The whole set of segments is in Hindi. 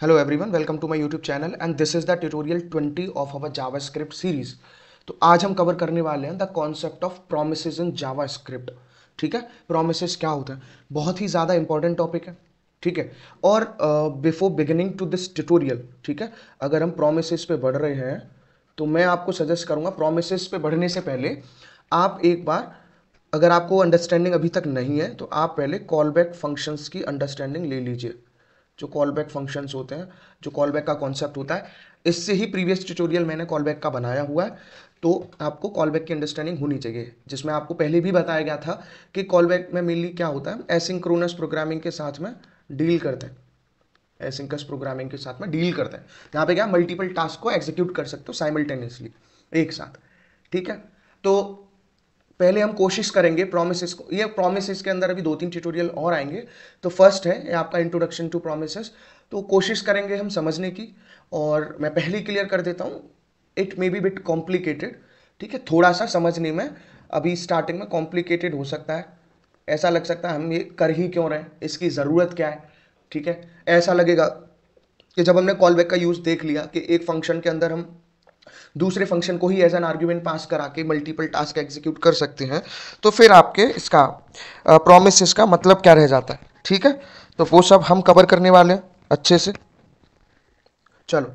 Hello everyone, welcome to my YouTube channel and this is the tutorial 20 of our JavaScript series। तो आज हम कवर करने वाले हैं the concept of promises in JavaScript. ठीक है, प्रोमिसेस क्या होता है, बहुत ही ज़्यादा इंपॉर्टेंट टॉपिक है। ठीक है, और before beginning to this tutorial, ठीक है, अगर हम प्रोमिसेस पे बढ़ रहे हैं तो मैं आपको सजेस्ट करूंगा प्रोमिसेस पे बढ़ने से पहले आप एक बार, अगर आपको अंडरस्टैंडिंग अभी तक नहीं है तो आप पहले कॉल बैक फंक्शंस की अंडरस्टैंडिंग ले लीजिए। जो कॉल बैक फंक्शंस होते हैं, जो कॉल बैक का कॉन्सेप्ट होता है, इससे ही प्रीवियस ट्यूटोरियल मैंने कॉल बैक का बनाया हुआ है। तो आपको कॉल बैक की अंडरस्टैंडिंग होनी चाहिए, जिसमें आपको पहले भी बताया गया था कि कॉल बैक में मेनली क्या होता है, एसिंक्रोनस प्रोग्रामिंग के साथ में डील करते हैं। एसिंक्रोनस प्रोग्रामिंग के साथ में डील करते हैं, यहाँ पे क्या मल्टीपल टास्क को एग्जीक्यूट कर सकते हो साइमल्टेनियसली, एक साथ। ठीक है, तो पहले हम कोशिश करेंगे प्रोमिसेस को, ये प्रोमिसेस के अंदर अभी 2-3 ट्यूटोरियल और आएंगे। तो फर्स्ट है ये आपका इंट्रोडक्शन टू प्रोमिसेस, तो कोशिश करेंगे हम समझने की। और मैं पहले क्लियर कर देता हूँ, it may be bit complicated. ठीक है, थोड़ा सा समझने में अभी स्टार्टिंग में कॉम्प्लिकेटेड हो सकता है, ऐसा लग सकता है हम ये कर ही क्यों रहे हैं, इसकी ज़रूरत क्या है। ठीक है, ऐसा लगेगा कि जब हमने कॉल बैक का यूज़ देख लिया कि एक फंक्शन के अंदर हम दूसरे फंक्शन को ही एज एन आर्ग्यूमेंट पास करा के मल्टीपल टास्क एग्जीक्यूट कर सकते हैं, तो फिर आपके इसका प्रोमिस का मतलब क्या रह जाता है। ठीक है, तो वो सब हम कवर करने वाले हैं अच्छे से। चलो,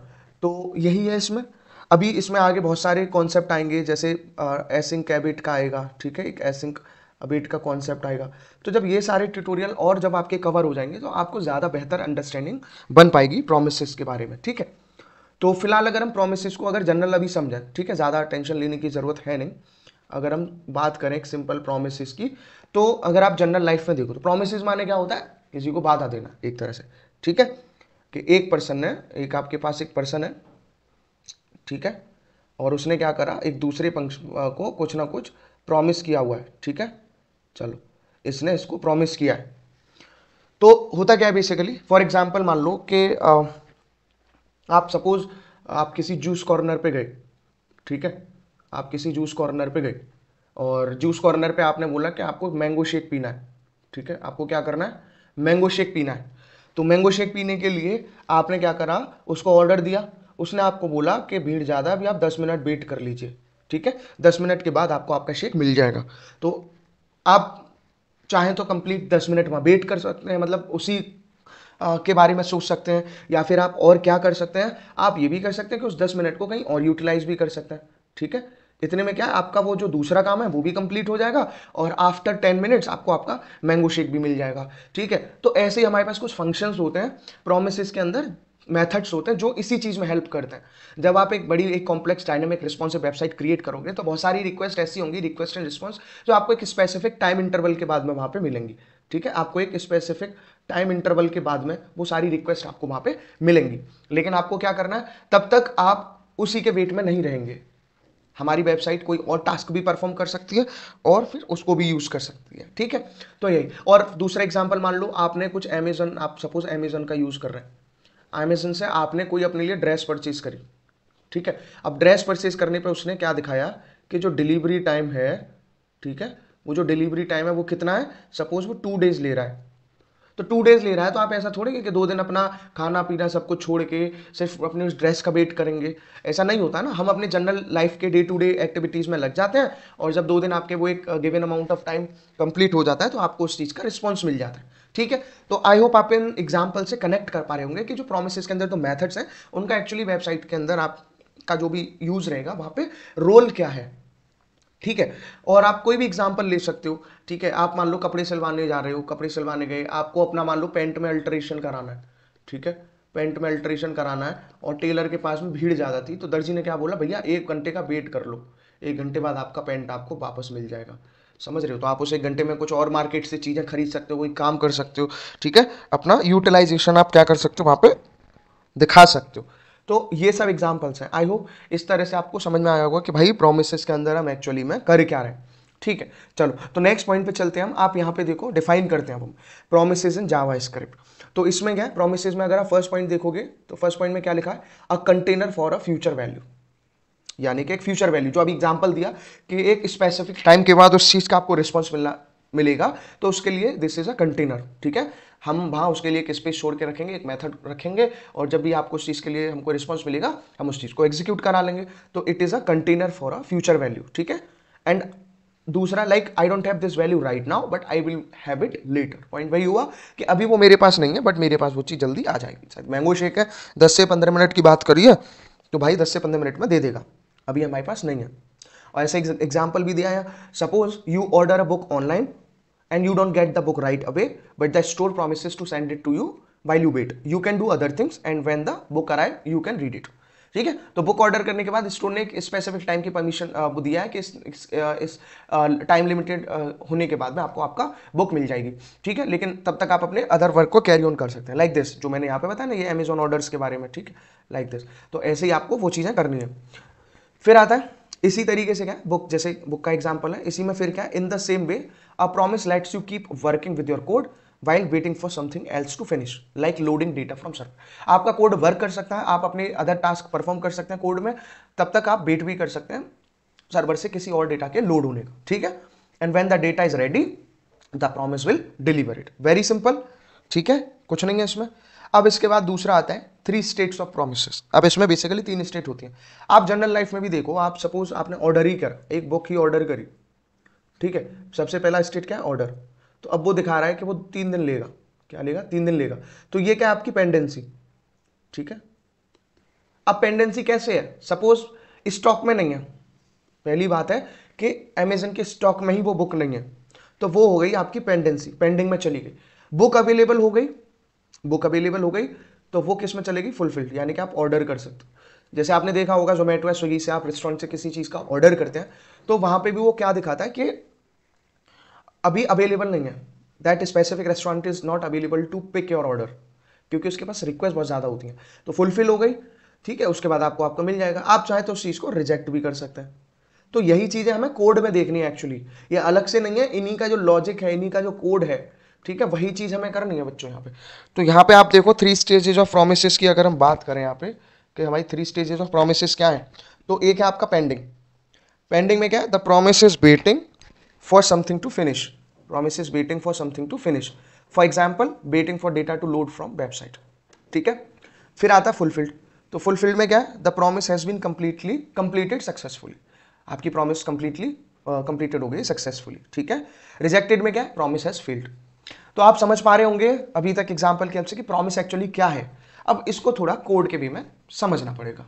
तो यही है इसमें। अभी इसमें आगे बहुत सारे कॉन्सेप्ट आएंगे, जैसे एसिंक एबिट का आएगा। ठीक है, एक एसिंक अबिट का कॉन्सेप्ट आएगा। तो जब ये सारे ट्यूटोरियल और जब आपके कवर हो जाएंगे तो आपको ज़्यादा बेहतर अंडरस्टैंडिंग बन पाएगी प्रोमिसेस के बारे में। ठीक है, तो फिलहाल अगर हम प्रोमिसेस को अगर जनरल अभी समझें, ठीक है, ज़्यादा टेंशन लेने की ज़रूरत है नहीं। अगर हम बात करें एक सिंपल प्रोमिसेस की, तो अगर आप जनरल लाइफ में देखो तो प्रोमिसेस माने क्या होता है, किसी को वादा देना एक तरह से। ठीक है, कि एक पर्सन है, एक आपके पास एक पर्सन है, ठीक है, और उसने क्या करा, एक दूसरे को कुछ ना कुछ प्रॉमिस किया हुआ है। ठीक है, चलो, इसने इसको प्रॉमिस किया है। तो होता क्या है बेसिकली, फॉर एग्जाम्पल मान लो कि आप सपोज आप किसी जूस कॉर्नर पे गए। ठीक है, आप किसी जूस कॉर्नर पे गए और जूस कॉर्नर पे आपने बोला कि आपको मैंगो शेक पीना है। ठीक है, आपको क्या करना है, मैंगो शेक पीना है। तो मैंगो शेक पीने के लिए आपने क्या करा, उसको ऑर्डर दिया। उसने आपको बोला कि भीड़ ज़्यादा, अभी आप 10 मिनट वेट कर लीजिए। ठीक है, 10 मिनट के बाद आपको आपका शेक मिल जाएगा। तो आप चाहें तो कंप्लीट 10 मिनट वहाँ वेट कर सकते हैं, मतलब उसी के बारे में सोच सकते हैं। या फिर आप और क्या कर सकते हैं, आप ये भी कर सकते हैं कि उस 10 मिनट को कहीं और यूटिलाइज भी कर सकते हैं। ठीक है, इतने में क्या है, आपका वो जो दूसरा काम है वो भी कंप्लीट हो जाएगा और आफ्टर 10 मिनट्स आपको आपका मैंगो शेक भी मिल जाएगा। ठीक है, तो ऐसे ही हमारे पास कुछ फंक्शंस होते हैं प्रोमिसेस के अंदर, मेथड्स होते हैं जो इसी चीज़ में हेल्प करते हैं। जब आप एक बड़ी एक complex dynamic responsive website create करोगे तो बहुत सारी रिक्वेस्ट ऐसी होंगी, रिक्वेस्ट एंड रिस्पॉन्स, जो आपको एक स्पेसिफिक टाइम इंटरवल के बाद में वहाँ पे मिलेंगी। ठीक है, आपको एक स्पेसिफिक टाइम इंटरवल के बाद में वो सारी रिक्वेस्ट आपको वहाँ पे मिलेंगी। लेकिन आपको क्या करना है, तब तक आप उसी के वेट में नहीं रहेंगे। हमारी वेबसाइट कोई और टास्क भी परफॉर्म कर सकती है और फिर उसको भी यूज़ कर सकती है। ठीक है, तो यही। और दूसरा एग्जांपल मान लो, आपने कुछ अमेजन, आप सपोज अमेजन का यूज़ कर रहे हैं। अमेजन से आपने कोई अपने लिए ड्रेस परचेज करी। ठीक है, अब ड्रेस परचेज करने पे उसने क्या दिखाया कि जो डिलीवरी टाइम है, ठीक है, वो जो डिलीवरी टाइम है वो कितना है, सपोज वो 2 डेज ले रहा है। तो 2 डेज ले रहा है तो आप ऐसा थोड़े कि 2 दिन अपना खाना पीना सब कुछ छोड़ के सिर्फ अपने उस ड्रेस का वेट करेंगे। ऐसा नहीं होता ना, हम अपने जनरल लाइफ के डे टू डे एक्टिविटीज़ में लग जाते हैं और जब 2 दिन आपके वो एक given amount of time complete हो जाता है तो आपको उस चीज़ का रिस्पॉन्स मिल जाता है। ठीक है, तो आई होप आप इन एग्जाम्पल से कनेक्ट कर पा रहे होंगे कि जो प्रोमिस के अंदर जो मैथड्स हैं उनका एक्चुअली वेबसाइट के अंदर आपका जो भी यूज़ रहेगा वहाँ पे रोल क्या है। ठीक है, और आप कोई भी एग्जांपल ले सकते हो। ठीक है, आप मान लो कपड़े सिलवाने जा रहे हो, कपड़े सिलवाने गए, आपको अपना मान लो पेंट में अल्टरेशन कराना है। ठीक है, पेंट में अल्टरेशन कराना है और टेलर के पास में भीड़ ज़्यादा थी, तो दर्जी ने क्या बोला, भैया 1 घंटे का वेट कर लो, 1 घंटे बाद आपका पेंट आपको वापस मिल जाएगा। समझ रहे हो, तो आप उस 1 घंटे में कुछ और मार्केट से चीज़ें खरीद सकते हो, कोई काम कर सकते हो। ठीक है, अपना यूटिलाइजेशन आप क्या कर सकते हो वहाँ पे दिखा सकते हो। तो ये सब एग्जांपल्स हैं। आई होप इस तरह से आपको समझ में आया होगा कि भाई प्रोमिसेस के अंदर हम एक्चुअली में कर क्या रहे हैं। ठीक है, चलो तो नेक्स्ट पॉइंट पे चलते हैं हम। आप यहाँ पे देखो, डिफाइन करते हैं अब हम प्रोमिसेस इन जावास्क्रिप्ट। तो इसमें क्या है, प्रोमिसेस में अगर आप फर्स्ट पॉइंट देखोगे तो फर्स्ट पॉइंट में क्या लिखा है, a container for a future value. यानी कि एक फ्यूचर वैल्यू, जो अभी एग्जांपल दिया कि एक स्पेसिफिक टाइम के बाद उस चीज़ का आपको रिस्पॉन्स मिलना मिलेगा, तो उसके लिए दिस इज अ कंटेनर, ठीक है। हम वहाँ उसके लिए एक स्पेस छोड़ के रखेंगे, एक मेथड रखेंगे, और जब भी आपको उस चीज़ के लिए हमको रिस्पॉन्स मिलेगा हम उस चीज़ को एग्जीक्यूट करा लेंगे। तो it is a container for a future value, ठीक है। एंड दूसरा, like I don't have this value right now but I will have it later. Point वही हुआ कि अभी वो मेरे पास नहीं है बट मेरे पास वो चीज़ जल्दी आ जाएगी। शायद मैंगो शेक है 10 से 15 मिनट की बात करिए तो भाई 10 से 15 मिनट में दे देगा, अभी हमारे पास नहीं है। और ऐसे एग्जाम्पल भी दिया है, suppose you order a book online and you don't get the book right away but the store promises to send it to you while you wait. You can do other things and when the book arrive you can read it. ठीक है, तो बुक ऑर्डर करने के बाद स्टोर ने एक स्पेसिफिक टाइम की परमिशन दिया है कि इस टाइम लिमिटेड होने के बाद में आपको आपका बुक मिल जाएगी, ठीक है। लेकिन तब तक आप अपने अदर वर्क को कैरी ऑन कर सकते हैं, लाइक दिस जो मैंने यहाँ पे बताया ना, ये अमेजॉन ऑर्डर्स के बारे में, ठीक है, लाइक दिस। तो ऐसे ही आपको वो चीज़ें करनी है। फिर आता है इसी तरीके से क्या बुक, जैसे बुक का एग्जांपल है, इसी में फिर क्या in the same way a promise lets you keep working with your code while waiting for something else to finish like loading data from server. आपका कोड वर्क कर सकता है, आप अपने अदर टास्क परफॉर्म कर सकते हैं कोड में, तब तक आप वेट भी कर सकते हैं सर्वर से किसी और डेटा के लोड होने का, ठीक है। And when the data is ready the promise will deliver it. Very simple, ठीक है, कुछ नहीं है इसमें। अब इसके बाद दूसरा आता है 3 स्टेट्स ऑफ प्रोमिसेस। अब इसमें बेसिकली 3 स्टेट होती हैं। आप जनरल लाइफ में भी देखो, आप सपोज आपने ऑर्डर ही कर एक बुक ही ऑर्डर करी, ठीक है, सबसे पहला स्टेट क्या है, ऑर्डर। तो अब वो दिखा रहा है कि वो 3 दिन लेगा, क्या लेगा, 3 दिन लेगा। तो ये क्या है, आपकी पेंडेंसी, ठीक है। अब पेंडेंसी कैसे है, सपोज स्टॉक में नहीं है, पहली बात है कि अमेजन के स्टॉक में ही वो बुक नहीं है, तो वो हो गई आपकी पेंडेंसी, पेंडिंग में चली गई। बुक अवेलेबल हो गई, बुक अवेलेबल हो गई तो वो किस में चलेगी, फुलफिल्ड, यानी कि आप ऑर्डर कर सकते हो। जैसे आपने देखा होगा जोमेटो या स्विगी से आप रेस्टोरेंट से किसी चीज़ का ऑर्डर करते हैं तो वहां पे भी वो क्या दिखाता है कि अभी अवेलेबल नहीं है, that specific restaurant is not available to pick your order, क्योंकि उसके पास रिक्वेस्ट बहुत ज़्यादा होती हैं। तो फुलफिल हो गई, ठीक है, उसके बाद आपको आपको मिल जाएगा। आप चाहे तो उस चीज़ को रिजेक्ट भी कर सकते हैं। तो यही चीज़ें हमें कोड में देखनी है एक्चुअली, ये अलग से नहीं है, इन्हीं का जो लॉजिक है, इन्हीं का जो कोड है, ठीक है, वही चीज़ हमें करनी है बच्चों यहाँ पे। तो यहाँ पे आप देखो 3 स्टेजेस ऑफ प्रोमिसेस की अगर हम बात करें यहाँ पे कि हमारी 3 स्टेजेस ऑफ प्रोमिसेस क्या है, तो एक है आपका पेंडिंग। पेंडिंग में क्या है, the promise is waiting for something to finish, promise is waiting for something to finish, for example waiting for data to load from website, ठीक है। फिर आता है fulfilled। तो fulfilled में क्या है, the promise has been completed successfully, आपकी promise completed हो गई successfully, ठीक है। rejected में क्या है, promise has failed। तो आप समझ पा रहे होंगे अभी तक एग्जाम्पल के हेल्प से कि promise एक्चुअली क्या है। अब इसको थोड़ा कोड के वे में समझना पड़ेगा।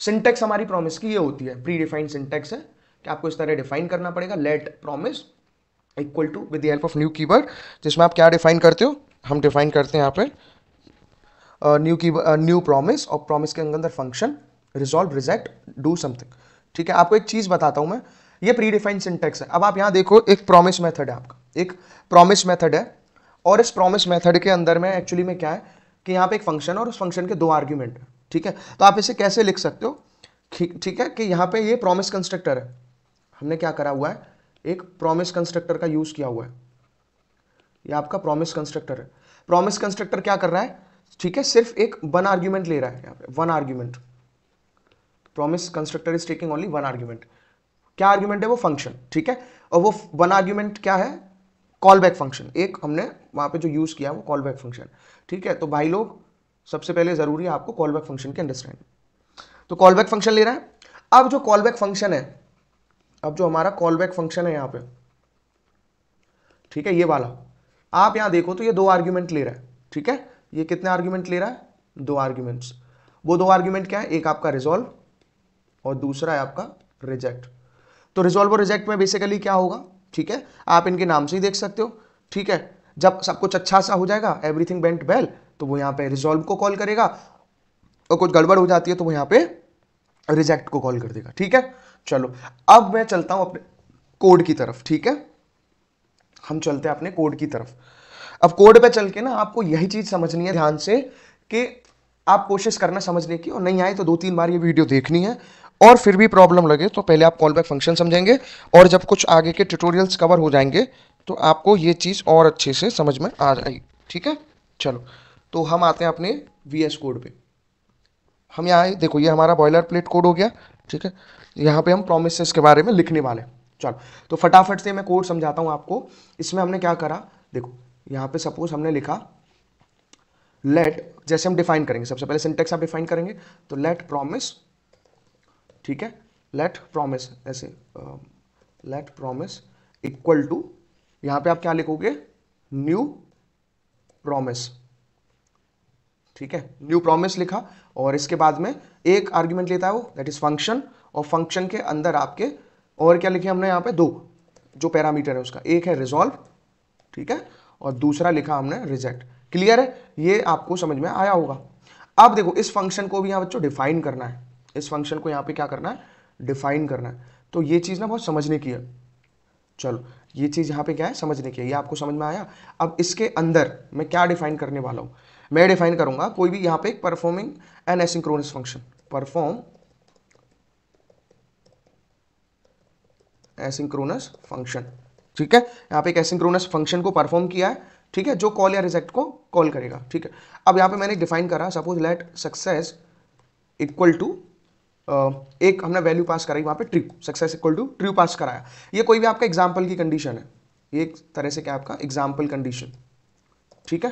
सिंटेक्स हमारी promise की ये होती है, प्री डिफाइंड सिंटेक्स है कि आपको इस तरह डिफाइन करना पड़ेगा, let promise equal to with the help of new keyword, जिसमें आप क्या डिफाइन करते हो, हम डिफाइन करते हैं यहाँ पे न्यू प्रॉमिस, और प्रॉमिस के अंदर function resolve, reject, do something, ठीक है। आपको एक चीज बताता हूं मैं, ये प्री डिफाइंड सिंटेक्स है। अब आप यहाँ देखो एक प्रॉमिस मेथड है, आपका एक प्रॉमिस मेथड है, और इस प्रॉमिस मेथड के अंदर में एक्चुअली में क्या है कि यहाँ पे एक फंक्शन है और उस फंक्शन के 2 आर्ग्यूमेंट है, ठीक है। तो आप इसे कैसे लिख सकते हो, ठीक है, कि यहाँ पे ये प्रॉमिस कंस्ट्रक्टर है, हमने क्या करा हुआ है, एक प्रॉमिस कंस्ट्रक्टर का यूज किया हुआ है, ये आपका प्रॉमिस कंस्ट्रक्टर है। प्रॉमिस कंस्ट्रक्टर क्या कर रहा है, ठीक है, सिर्फ एक 1 आर्ग्यूमेंट ले रहा है, यहाँ पे 1 argument, promise constructor is taking only 1 argument. क्या आर्ग्यूमेंट है, वो फंक्शन, ठीक है। और वो 1 आर्ग्यूमेंट क्या है, कॉल बैक फंक्शन, एक हमने वहां पे जो यूज किया वो कॉल बैक फंक्शन, ठीक है। तो भाई लोग सबसे पहले जरूरी है आपको कॉल बैक फंक्शन की अंडरस्टैंडिंग। तो कॉल बैक फंक्शन ले रहा है। अब जो कॉल बैक फंक्शन है, अब जो हमारा कॉल बैक फंक्शन है यहाँ पे, ठीक है, ये वाला, आप यहां देखो तो ये 2 आर्ग्यूमेंट ले रहा है, ठीक है। ये कितने आर्ग्यूमेंट ले रहा है, 2 आर्ग्यूमेंट्स। वो 2 आर्ग्यूमेंट क्या है, एक आपका रिजॉल्व और दूसरा है आपका रिजेक्ट। तो रिजॉल्व और रिजेक्ट में बेसिकली क्या होगा, ठीक है, आप इनके नाम से ही देख सकते हो, ठीक है। जब सब कुछ अच्छा सा हो जाएगा, एवरीथिंग वेंट वेल, तो वो यहाँ पे रिजॉल्व को कॉल करेगा, और कुछ गड़बड़ हो जाती है तो वो यहाँ पे रिजेक्ट को कॉल कर देगा, ठीक है। चलो अब मैं चलता हूं अपने कोड की तरफ, ठीक है, हम चलते हैं अपने कोड की तरफ। अब कोड पे चल के ना आपको यही चीज समझनी है ध्यान से, कि आप कोशिश करना समझने की, और नहीं आए तो 2-3 बार ये वीडियो देखनी है, और फिर भी प्रॉब्लम लगे तो पहले आप कॉल बैक फंक्शन समझेंगे, और जब कुछ आगे के ट्यूटोरियल्स कवर हो जाएंगे तो आपको ये चीज और अच्छे से समझ में आ जाएगी, ठीक है। चलो तो हम आते हैं अपने VS कोड पे। हम यहाँ देखो, ये हमारा बॉयलर प्लेट कोड हो गया, ठीक है। यहाँ पे हम प्रोमिसेस के बारे में लिखने वाले हैं। चलो तो फटाफट से मैं कोड समझाता हूं आपको। इसमें हमने क्या करा, देखो यहां पे सपोज हमने लिखा लेट, जैसे हम डिफाइन करेंगे, सबसे पहले सिंटेक्स आप डिफाइन करेंगे, तो लेट प्रॉमिस, ठीक है, लेट प्रॉमिस ऐसे, लेट प्रॉमिस इक्वल टू, यहां पे आप क्या लिखोगे, न्यू प्रॉमिस, ठीक है, न्यू प्रॉमिस लिखा, और इसके बाद में एक आर्ग्यूमेंट लेता है वो, दैट इज फंक्शन, और फंक्शन के अंदर आपके और क्या लिखे हमने यहाँ पे, दो जो पैरामीटर है उसका, एक है रिजॉल्व, ठीक है, और दूसरा लिखा हमने रिजेक्ट। क्लियर है, ये आपको समझ में आया होगा। अब देखो इस फंक्शन को भी यहाँ बच्चों डिफाइन करना है, इस फंक्शन को यहाँ पे क्या करना है, डिफाइन करना है। तो ये चीज़ ना बहुत समझने की है। चलो ये चीज़ यहाँ पे क्या है, समझने की है, ये आपको समझ में आया। अब इसके अंदर मैं क्या डिफाइन करने वाला हूँ, मैं डिफाइन करूंगा कोई भी यहाँ पे एक performing an asynchronous function, perform asynchronous function, ठीक है, यहाँ पे एक एसिंक्रोनस फंक्शन को परफॉर्म किया है, ठीक है, जो कॉल या रिजेक्ट को कॉल करेगा, ठीक है। अब यहाँ पे मैंने डिफाइन करा, suppose let success equal to, एक हमने वैल्यू पास कराई वहाँ पे true, success equal to true pass कराया। ये कोई भी आपका एग्जाम्पल की कंडीशन है, ये एक तरह से क्या आपका एग्जाम्पल कंडीशन, ठीक है,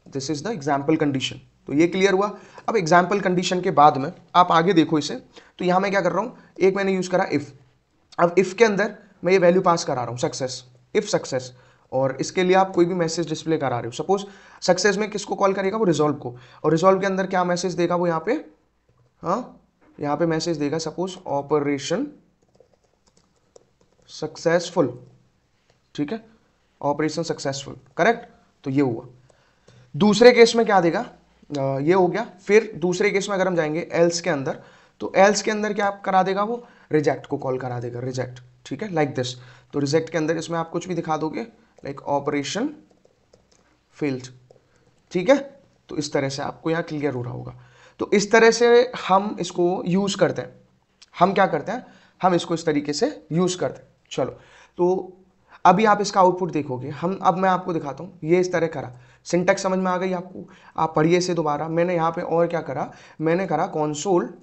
this is the example condition. तो ये क्लियर हुआ। अब एग्जाम्पल कंडीशन के बाद में आप आगे देखो इसे, तो यहाँ मैं क्या कर रहा हूँ, एक मैंने यूज करा इफ। अब इफ के अंदर मैं ये वैल्यू पास करा रहा हूँ सक्सेस, इफ सक्सेस, और इसके लिए आप कोई भी मैसेज डिस्प्ले करा रहे हो, सपोज सक्सेस में किसको कॉल करेगा, वो रिजॉल्व को, और रिजॉल्व के अंदर क्या मैसेज देगा वो यहाँ पे, हाँ यहाँ पे मैसेज देगा सपोज ऑपरेशन सक्सेसफुल, ठीक है, ऑपरेशन सक्सेसफुल, करेक्ट। तो ये हुआ। दूसरे केस में क्या देगा, ये हो गया। फिर दूसरे केस में अगर हम जाएंगे एल्स के अंदर, तो एल्स के अंदर क्या करा देगा वो, रिजेक्ट को कॉल करा देगा, रिजेक्ट, ठीक है, लाइक दिस। तो रिजेक्ट के अंदर इसमें आप कुछ भी दिखा दोगे, लाइक ऑपरेशन फेल्ड, ठीक है। तो इस तरह से आपको यहाँ क्लियर हो रहा होगा। तो इस तरह से हम इसको यूज करते हैं, हम क्या करते हैं, हम इसको इस तरीके से यूज करते हैं। चलो तो अभी आप इसका आउटपुट देखोगे, हम अब मैं आपको दिखाता हूँ, ये इस तरह करा, सिंटेक्स समझ में आ गई आपको, आप पढ़िए से दोबारा। मैंने यहाँ पे और क्या करा, मैंने करा console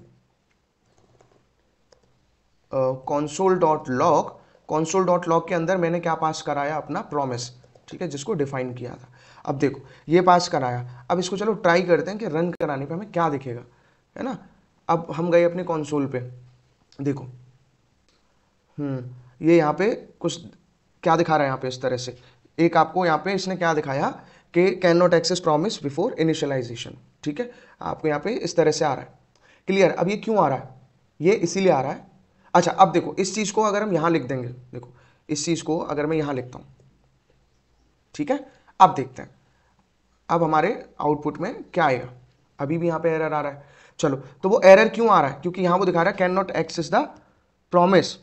dot log, console dot log के अंदर मैंने क्या पास कराया, अपना प्रॉमिस, ठीक है, जिसको डिफाइन किया था। अब देखो ये पास कराया, अब इसको चलो ट्राई करते हैं कि रन कराने पे हमें क्या दिखेगा, है ना। अब हम गए अपने कॉन्सोल पे, देखो ये यहाँ पे कुछ क्या दिखा रहा है, यहाँ पे इस तरह से एक आपको यहाँ पे इसने क्या दिखाया कि can not access promise before initialisation, ठीक है, आपको यहाँ पे इस तरह से आ रहा है। क्लियर। अब ये क्यों आ रहा है, ये इसीलिए आ रहा है। अच्छा अब देखो इस चीज़ को अगर हम यहाँ लिख देंगे, देखो इस चीज़ को अगर मैं यहाँ लिखता हूँ, ठीक है, अब देखते हैं अब हमारे आउटपुट में क्या आएगा। अभी भी यहाँ पे एरर आ रहा है। चलो तो वो एरर क्यों आ रहा है, क्योंकि यहाँ वो दिखा रहा है can not access the promise,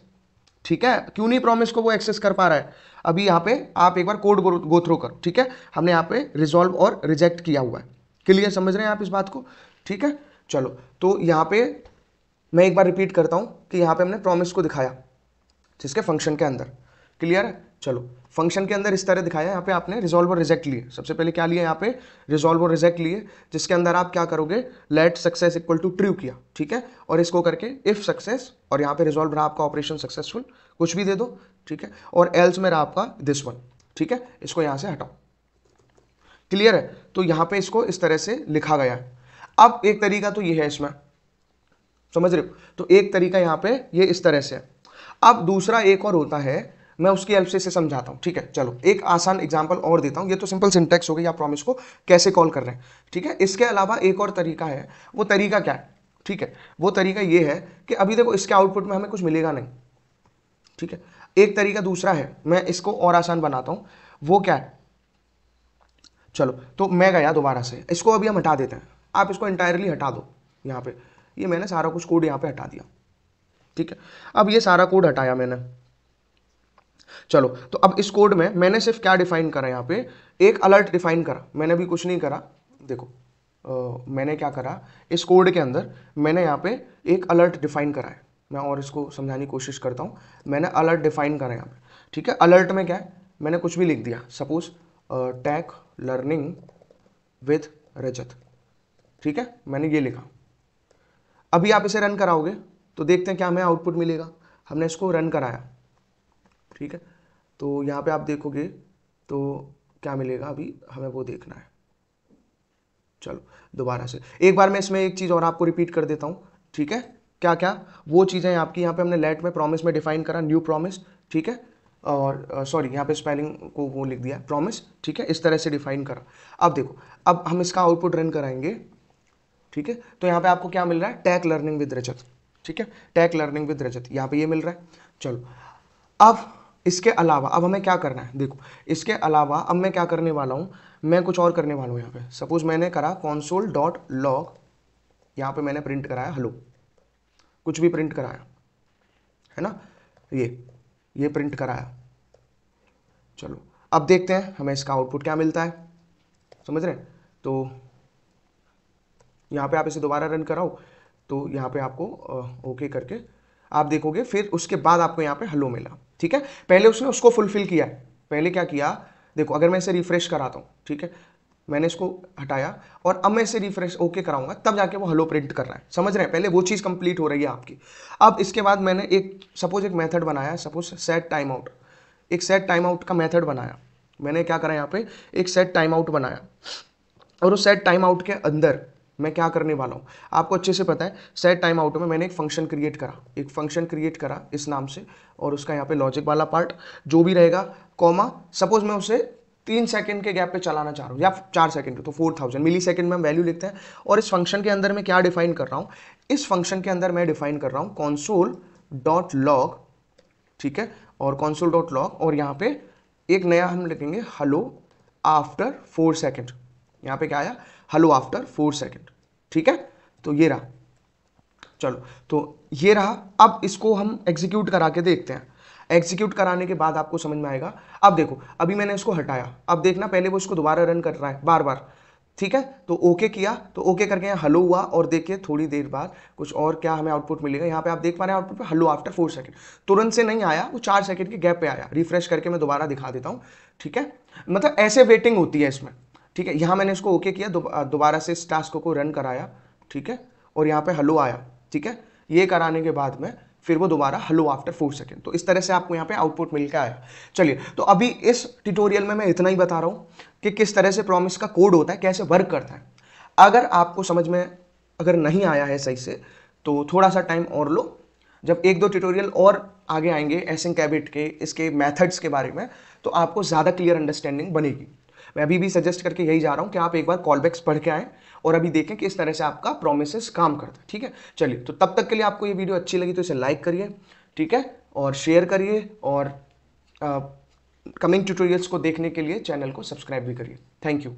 ठीक है, क्यों नहीं प्रॉमिस को वो एक्सेस कर पा रहा है। अभी यहाँ पे आप एक बार कोड गो थ्रू करो, ठीक है, हमने यहाँ पे रिजॉल्व और रिजेक्ट किया हुआ है। क्लियर, समझ रहे हैं आप इस बात को, ठीक है। चलो तो यहाँ पे मैं एक बार रिपीट करता हूँ कि यहाँ पे हमने प्रॉमिस को दिखाया जिसके फंक्शन के अंदर। क्लियर है। चलो फंक्शन के अंदर इस तरह दिखाया, यहाँ पे आपने रिजॉल्व और रिजेक्ट लिए। सबसे पहले क्या लिए, यहाँ पे रिजॉल्व और रिजेक्ट लिए, जिसके अंदर आप क्या करोगे, let success equal to true किया, ठीक है, और इसको करके इफ सक्सेस, और यहाँ पे रिजॉल्व रहा आपका ऑपरेशन सक्सेसफुल, कुछ भी दे दो, ठीक है, और एल्स में रहा आपका दिस वन, ठीक है, इसको यहाँ से हटाओ। क्लियर है। तो यहाँ पे इसको इस तरह से लिखा गया है। अब एक तरीका तो ये है इसमें, समझ रहे हो, तो एक तरीका यहाँ पे ये इस तरह से है। अब दूसरा एक और होता है, मैं उसकी हेल्प से इसे समझाता हूँ, ठीक है। चलो एक आसान एग्जांपल और देता हूँ, ये तो सिंपल सिंटेक्स हो गई, आप प्रॉमिस को कैसे कॉल कर रहे हैं, ठीक है। इसके अलावा एक और तरीका है, वो तरीका क्या है, ठीक है, वो तरीका ये है कि अभी देखो इसके आउटपुट में हमें कुछ मिलेगा नहीं, ठीक है। एक तरीका दूसरा है, मैं इसको और आसान बनाता हूँ, वो क्या है, चलो तो मैं गया दोबारा से, इसको अभी हम हटा देते हैं, आप इसको इंटायरली हटा दो। यहाँ पे ये मैंने सारा कुछ कोड यहाँ पे हटा दिया, ठीक है। अब ये सारा कोड हटाया मैंने। चलो तो अब इस कोड में मैंने सिर्फ क्या डिफाइन करा, यहाँ पे एक अलर्ट डिफाइन करा, मैंने भी कुछ नहीं करा। देखो मैंने क्या करा, इस कोड के अंदर मैंने यहाँ पे एक अलर्ट डिफाइन करा है। मैं और इसको समझाने की कोशिश करता हूँ। मैंने अलर्ट डिफाइन करा यहाँ पे, ठीक है। अलर्ट में क्या है, मैंने कुछ भी लिख दिया, सपोज टैग लर्निंग विद रजत, ठीक है, मैंने ये लिखा। अभी आप इसे रन कराओगे तो देखते हैं क्या हमें आउटपुट मिलेगा। हमने इसको रन कराया, ठीक है। तो यहाँ पे आप देखोगे तो क्या मिलेगा, अभी हमें वो देखना है। चलो दोबारा से एक बार मैं इसमें एक चीज़ और आपको रिपीट कर देता हूँ, ठीक है। क्या क्या वो चीज़ें आपकी यहाँ पे हमने लेट में प्रॉमिस में डिफाइन करा, न्यू प्रॉमिस, ठीक है। और सॉरी यहाँ पे स्पेलिंग को वो लिख दिया प्रॉमिस, ठीक है, इस तरह से डिफाइन करा। अब देखो, अब हम इसका आउटपुट रन कराएंगे, ठीक है। तो यहाँ पे आपको क्या मिल रहा है, टैग लर्निंग विद रजत, ठीक है, टैग लर्निंग विद रजत यहाँ पे ये मिल रहा है। चलो अब इसके अलावा अब हमें क्या करना है, देखो इसके अलावा अब मैं क्या करने वाला हूँ, मैं कुछ और करने वाला हूँ। यहाँ पे सपोज मैंने करा console डॉट लॉग, यहाँ पे मैंने प्रिंट कराया हेलो, कुछ भी प्रिंट कराया है ना, ये प्रिंट कराया। चलो अब देखते हैं हमें इसका आउटपुट क्या मिलता है, समझ रहे हैं। तो यहाँ पे आप इसे दोबारा रन कराओ, तो यहाँ पे आपको ओके करके आप देखोगे, फिर उसके बाद आपको यहाँ पे हेलो मिला, ठीक है। पहले उसने उसको फुलफिल किया है, पहले क्या किया, देखो अगर मैं इसे रिफ्रेश कराता हूँ, ठीक है, मैंने इसको हटाया और अब मैं इसे रिफ्रेश ओके कराऊंगा, तब जाके वो हेलो प्रिंट कर रहा है, समझ रहे हैं। पहले वो चीज़ कंप्लीट हो रही है आपकी। अब इसके बाद मैंने एक सपोज एक मेथड बनाया, सपोज सेट टाइम आउट, एक सेट टाइम आउट का मेथड बनाया। मैंने क्या करा, यहाँ पे एक सेट टाइम आउट बनाया, और उस सेट टाइम आउट के अंदर मैं क्या करने वाला हूँ आपको अच्छे से पता है। सेट टाइम आउट में मैंने एक फंक्शन क्रिएट करा, एक फंक्शन क्रिएट करा इस नाम से, और उसका यहाँ पे लॉजिक वाला पार्ट जो भी रहेगा, कॉमा, सपोज मैं उसे 3 सेकंड के गैप पे चलाना चाह रहा हूँ या 4 सेकंड, तो 4000 मिली सेकंड में हम वैल्यू लिखते हैं। और इस फंक्शन के अंदर मैं क्या डिफाइन कर रहा हूँ, इस फंक्शन के अंदर मैं डिफाइन कर रहा हूँ console डॉट लॉग, ठीक है, और console डॉट लॉग, और यहाँ पे एक नया हम लिखेंगे हेलो आफ्टर 4 सेकंड। यहाँ पे क्या आया, हेलो आफ्टर 4 सेकंड, ठीक है। तो ये रहा, चलो तो ये रहा। अब इसको हम एग्जीक्यूट करा के देखते हैं, एग्जीक्यूट कराने के बाद आपको समझ में आएगा। अब देखो अभी मैंने इसको हटाया, अब देखना पहले वो इसको दोबारा रन कर रहा है बार बार, ठीक है। तो ओके किया, तो ओके करके यहाँ हेलो हुआ, और देखिए थोड़ी देर बाद कुछ और क्या हमें आउटपुट मिलेगा। यहाँ पे आप देख पा रहे हैं आउटपुट पे हेलो आफ्टर 4 सेकंड, तुरंत से नहीं आया, वो 4 सेकंड के गैप पे आया। रिफ्रेश करके मैं दोबारा दिखा देता हूँ, ठीक है, मतलब ऐसे वेटिंग होती है इसमें, ठीक है। यहाँ मैंने इसको ओके किया, दोबारा से इस टास्क को रन कराया, ठीक है, और यहाँ पे हेलो आया, ठीक है। ये कराने के बाद में फिर वो दोबारा हेलो आफ्टर 4 सेकंड, तो इस तरह से आपको यहाँ पे आउटपुट मिल के आया। चलिए, तो अभी इस ट्यूटोरियल में मैं इतना ही बता रहा हूँ कि किस तरह से प्रॉमिस का कोड होता है, कैसे वर्क करता है। अगर आपको समझ में अगर नहीं आया है सही से, तो थोड़ा सा टाइम और लो, जब 1-2 ट्यूटोरियल और आगे आएंगे एसिंक हैबिट के, इसके मेथड्स के बारे में, तो आपको ज़्यादा क्लियर अंडरस्टैंडिंग बनेगी। मैं अभी भी सजेस्ट करके यही जा रहा हूँ कि आप एक बार कॉलबैक्स पढ़ के आएँ और अभी देखें कि इस तरह से आपका प्रोमिसेस काम करता है, ठीक है। चलिए, तो तब तक के लिए आपको ये वीडियो अच्छी लगी तो इसे लाइक करिए, ठीक है, और शेयर करिए, और कमिंग ट्यूटोरियल्स को देखने के लिए चैनल को सब्सक्राइब भी करिए। Thank you.